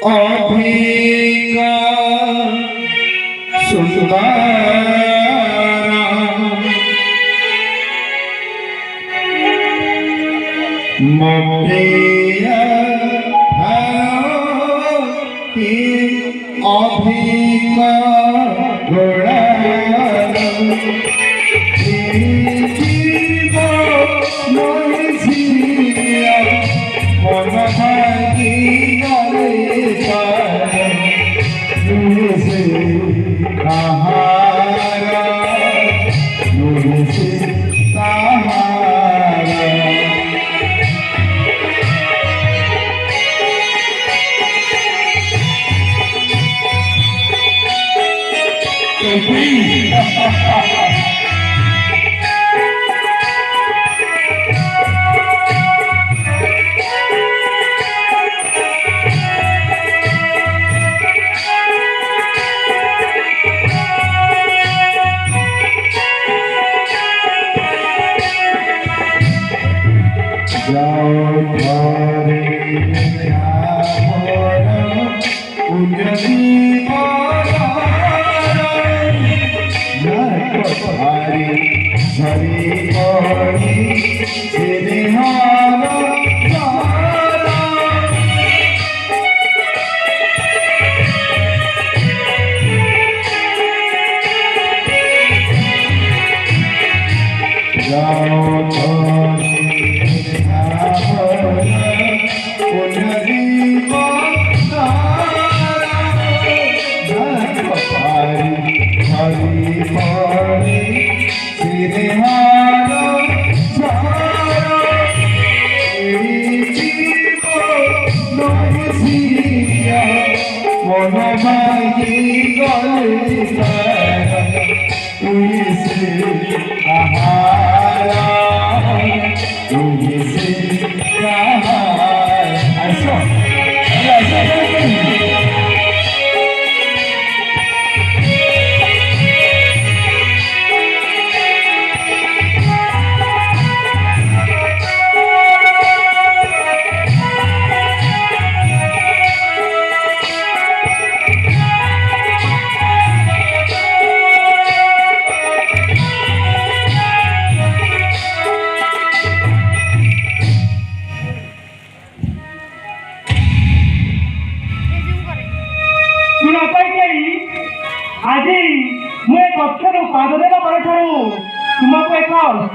अधिक सुंदर मोप्रिय की अधिक गुण जीव मोहिया मन भागी से कहारा मुझसे कहारा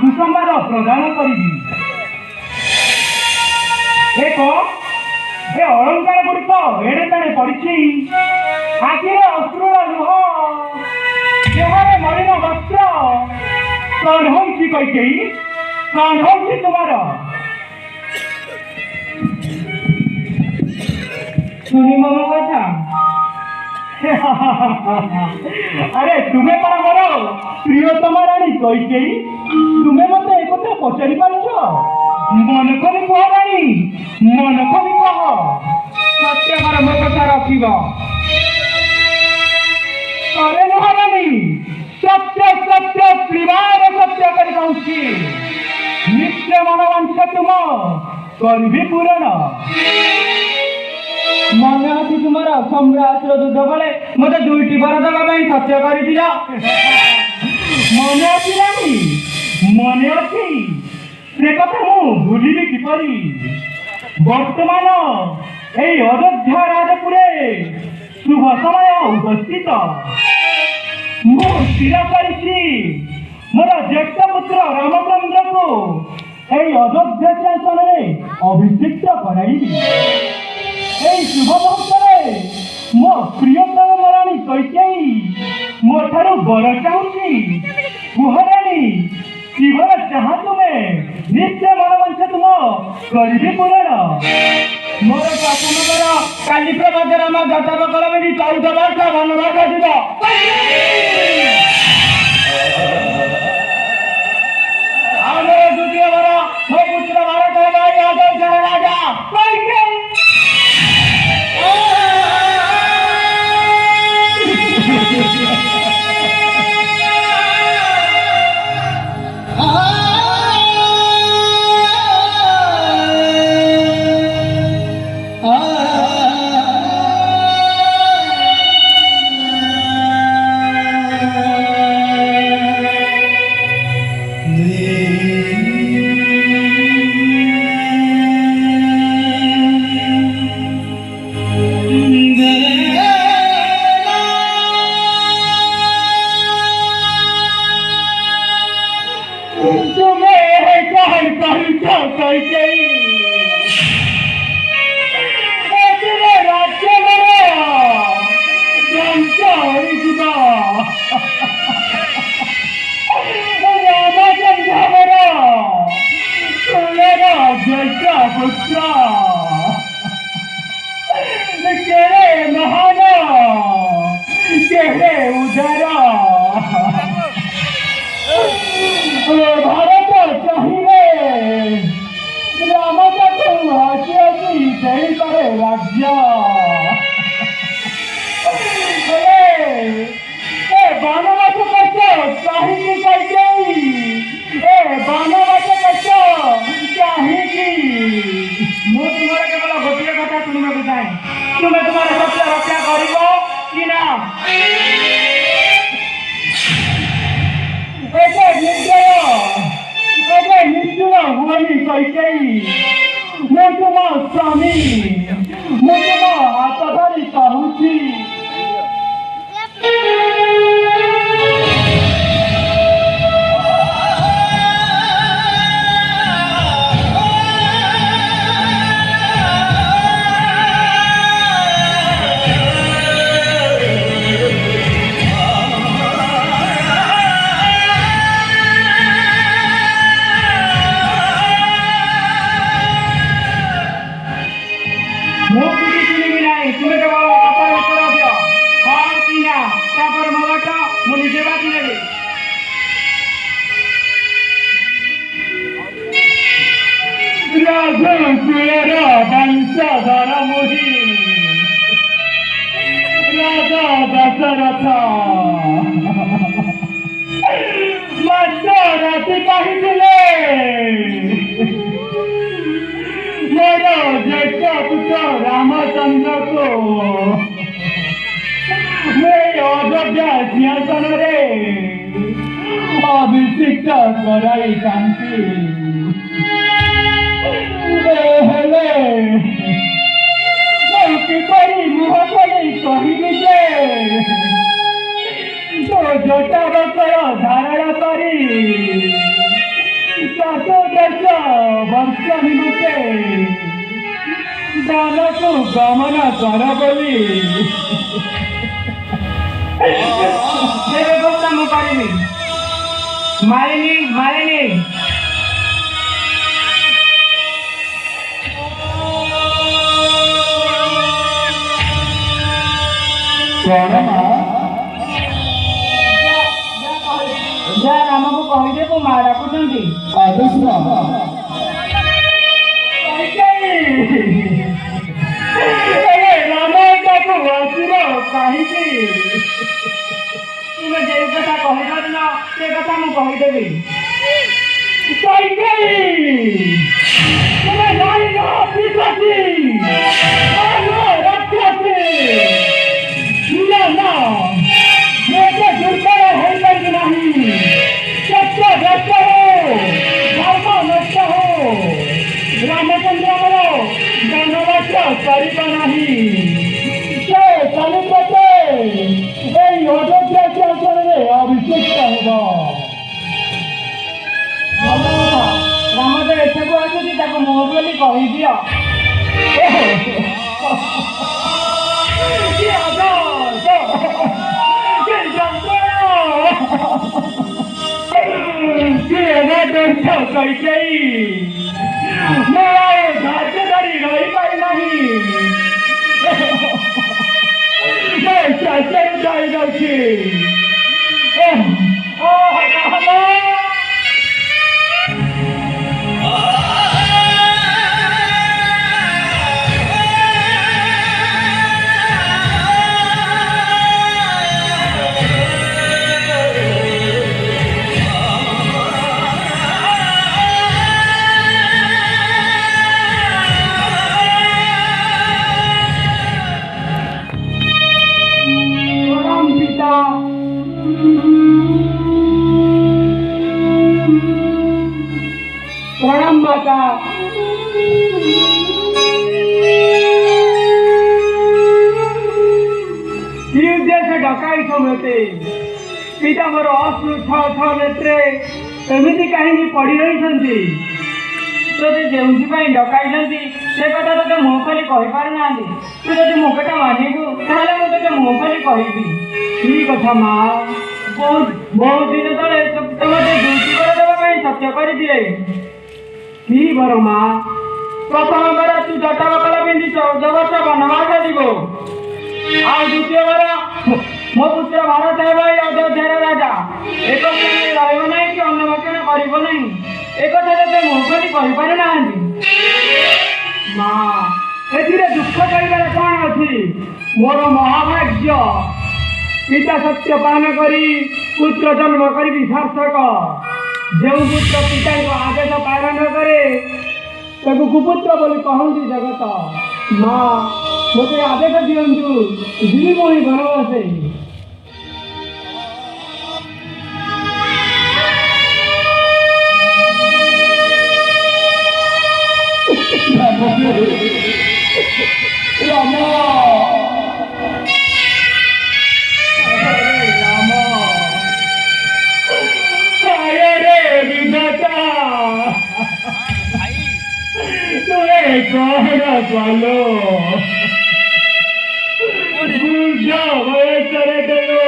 सुसंबाद प्रदान करी एक अलंकार गुड़िक एड़े तेड़े पड़ी आखिरे अश्रुर लुह देहरे मलिन वस्त्र कौन होची कई कौन होची तुम्हार सुनी मम कथा अरे तुम्हें कौन मोर प्रियतम राणी कई तुम्हें मत एक पचारि पार्छ मन खोली कह राणी मन खोली कह सत्यकर मो कथा रखिब अरे नुह राणी सत्य सत्य श्रीमान सत्य कर कहूँ नित्य मनोवांछा तुम करी पूरण मन अच्छी तुम सम्राट दूध बेले मत दुईटी बर देवाई सत्य कर मन अच्छी रानी मन अच्छी से कथा मु भूलिबी किपरि वर्तमान एई अयोध्या राजपुरे शुभ समय उपस्थित मु स्थिर करिछि मोर ज्येष्ठ पुत्र रामचंद्र को एई अयोध्या शासन अभिषिक्त कराइबी एई शुभ मुहूर्त मो प्रियतम रानी कैकेयी मो ठारू बर चाहूची कुहरानी जीवन जहाँ तुम्हें नित्य मनोवांछा तुम करी पूरण मोर शासनगर काली प्रभात राम जातक कलमी 14 वर्ष वनवास जीव आमर द्वितीय वर मो पुत्र भारत राजा राज्य बनवास कछ कहीं बनवास कछ कहीं तुमर केवल गोटे कथा शुणा चाहे तुम्हें तुम्हारे सत्य रक्षा कर कि ना निश्चय हुई कही मैं तुम स्वामी मैं तुम हाथ धरी कहूँ वंशधर मुहि राजा दशरथ मध्यराति कहिथिले मोर ज्येष्ठ पुत्र रामचंद्र को मैं अयोध्या सिंहासन रे अभिषिक्त कराई कांति किपरि मुह खोली कहली जे तो जोटा बकर धारण करी चतुर्दश वर्ष निमते दानकु गमन कर बोली मारिनी मारिनी राम को कहीदे तू माँ डाकुंट राम कहीं तुम्हें जो कथा कही न से कथा मुझे कहीदेवी तुम्हें नारी ना मैं दुर्बल हो नहीं सत्य व्यस्त हो धर्म नष्ट हो रामचंद्र वनवास कर नहीं से कलिपते अयोध्या शासन में अभिषेक राम तो एठक आसुची मुह बोली कहीदि धार्य धरी रही पाई नहीं प्रणाम माता उद्देश्य डकाई समते पिता मोर अश्रु छ नेत्रे एमती कहीं पड़ रही तोते जो डकाई से कथा तो मुह खोली कहीपार ना तू जब मो कथा मानबू ताले मुझे मुह खोली कहि कथा माँ बहुत दिन तले मत दुटी कर देवाई सत्य कर दिए कि बर माँ प्रथम बार तू जटा बकला पिंधि 14 वर्ष वनवास जीव आ द्वितीय बार मो पुत्र भारत है भाई अयोध्यार राजा एक रहा कि अन्नभक्षण कर एक मुह खोली कहीपार ना माँ एथिरे दुख करिबार कौन अछि मोर महाभाग्य पिता सत्य पान करी पुत्र जन्म करी सार्थक जो पुत्र पिता को आदेश पालन करे ताको कुपुत्र बोली कहती जगत माँ मुझे आदेश दिंतु जीवी मोही बनवासे राम कहर पालो बुढ़ वयसरे देलो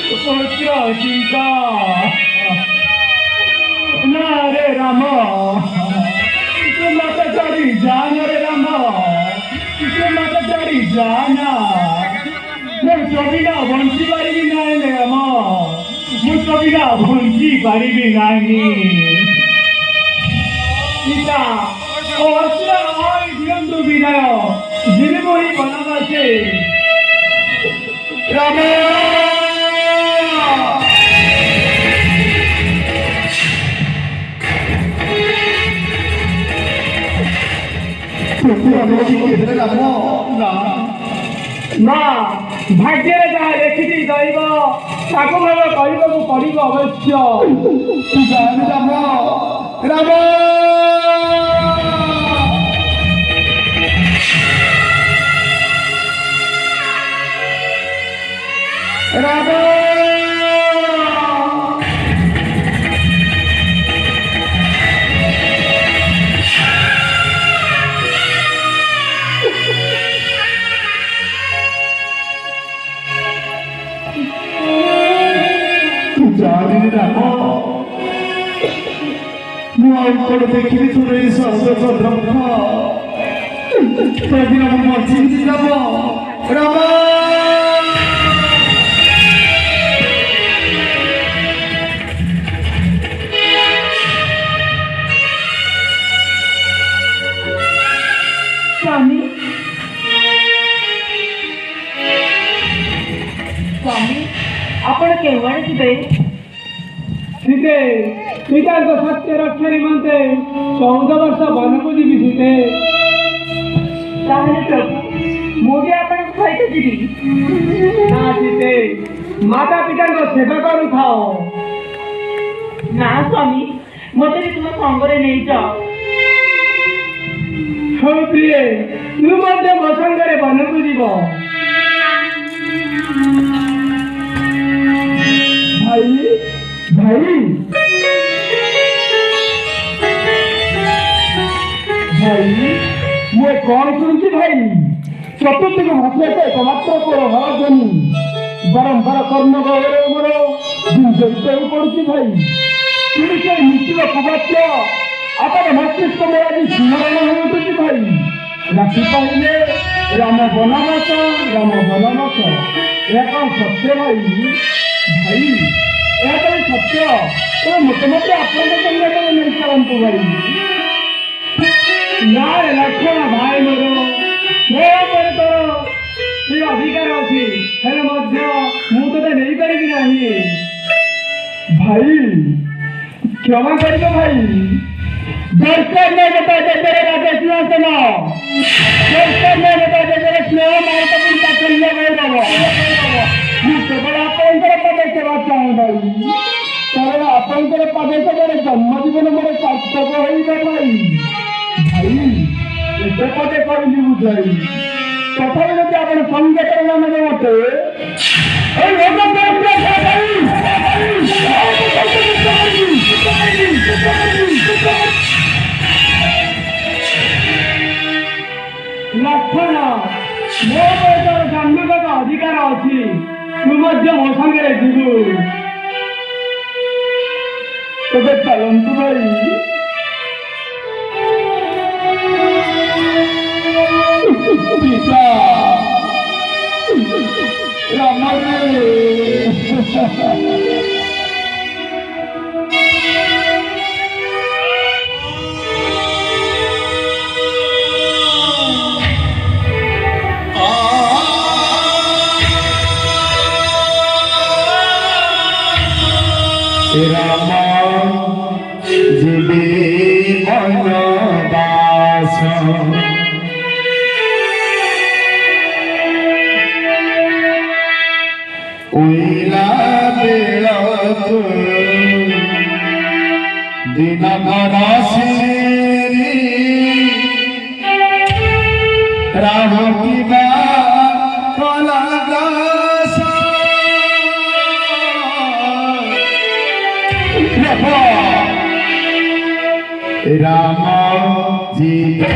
पुत्र चिंता ना रे राम तू मत चढ़ी जान रे राम तू मत चढ़ी जाना मैं कबिना बंची पारिबी नाई रे राम मैं कबिना बंची पारिबी नाई पिता अस्त्र आई दियंतु विनय जीवी मोही बनवासे राम माँ भाग्य जहाँ लिखी दैव ताको भाव कहवाक पड़ो अवश्य राम राम राम जानी राम मुझे देखी थोड़े चिंती राम राम स्वामी स्वामी आपण केवळ ଯିବେ सीते पिता को सत्य रक्षा निमंते 14 वर्ष वन को जीवी सीते ତାହେଲେ ପ୍ରଭୁ ମୁଁ ବି ଆପଣଙ୍କ ସହିତ ଯିବି ना सीते माता पिता को सेवा करू थाओ ନା ସ୍ୱାମୀ ମୋତେ ବି ତୁମ ସଙ୍ଗରେ ନେଇଯାଅ हो प्रिय तू मध्य मो संगरे वन को जीव भाई भाई भाई मुझे कौन सुनছি भाई चतुर्दिग भाषा एकमात्र कोर हरध्वनि बारंबार कर्ण गौर मोर जिंदगी पड़ुଛି भाई तुम से निश्चित कुबाच्य अपन मस्तिष्क में आज स्मरण होउछि भाई राशि पाइले राम बनवास एक सत्य भाई भाई एक सत्य तो मुख्यमंत्री आपन संगे नहीं चलतु भाई ना लक्षण भाई मोर मोर तोर ये अधिकार अच्छी हेले मध्य मु तो नहीं पारि नहीं भाई क्षमा कर भाई दर्शक ने बता दे तेरे राजा सिंहासन दर्शक ने बता दे तेरे स्नेह महत्वपूर्ण साफल्य गौरव ମୁଁ କେବଳ ଆପଣଙ୍କର ପଦ ସେବା ଚାହେଁ ଭାଇ କାରଣ ଆପଣଙ୍କର ପଦ ସେବାରେ ଜନ୍ମ ଜୀବନ ମୋର ସାର୍ଥକ ହୋଇଯିବ ଭାଇ ଭାଇ ଏତେ ପଦେ କରିଲି ବୁଝାଇ ତଥାପି ଯଦି ଆପଣ ସଙ୍ଗୀତ ନେବେ ମତେ ଲକ୍ଷଣ ମୋ ବୟସର ଜନ୍ମଗତ ଅଧିକାର ଅଛି तू मध्य मो संगे जीवु तबे चलतु भाई पिता राम রাম জীবে বনবাস উইলা বেড়াতো দিন ঘরাসেরি রাম কিবা কলা গাছ রাম জীবে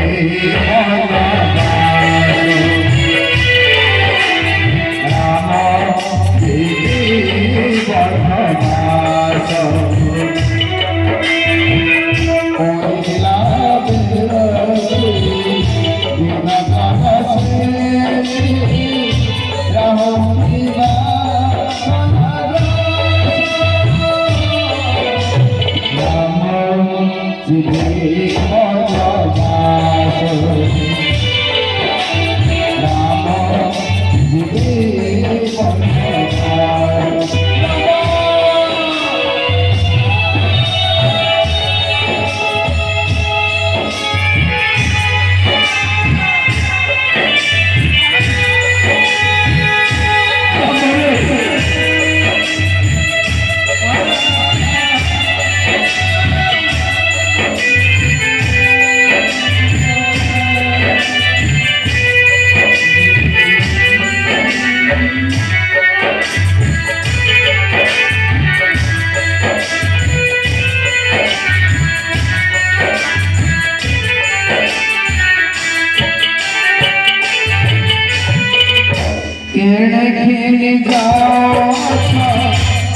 खेल जाओ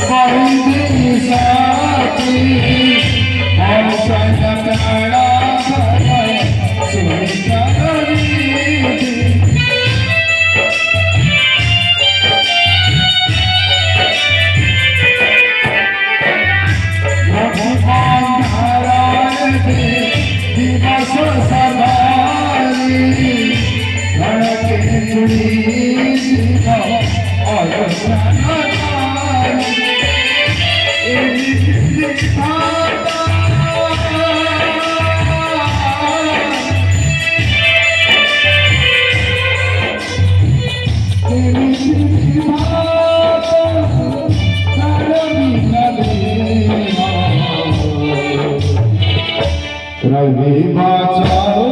बंदी साथी और संगड़ा दिवस सवारी रवि बाचारो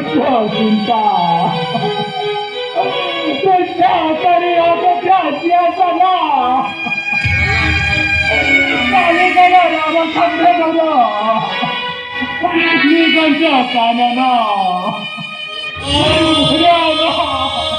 चिंता तुझ्या तरी अगोदराची असना काली गेला रामचंद्र बरो निघांच्या कानाना राम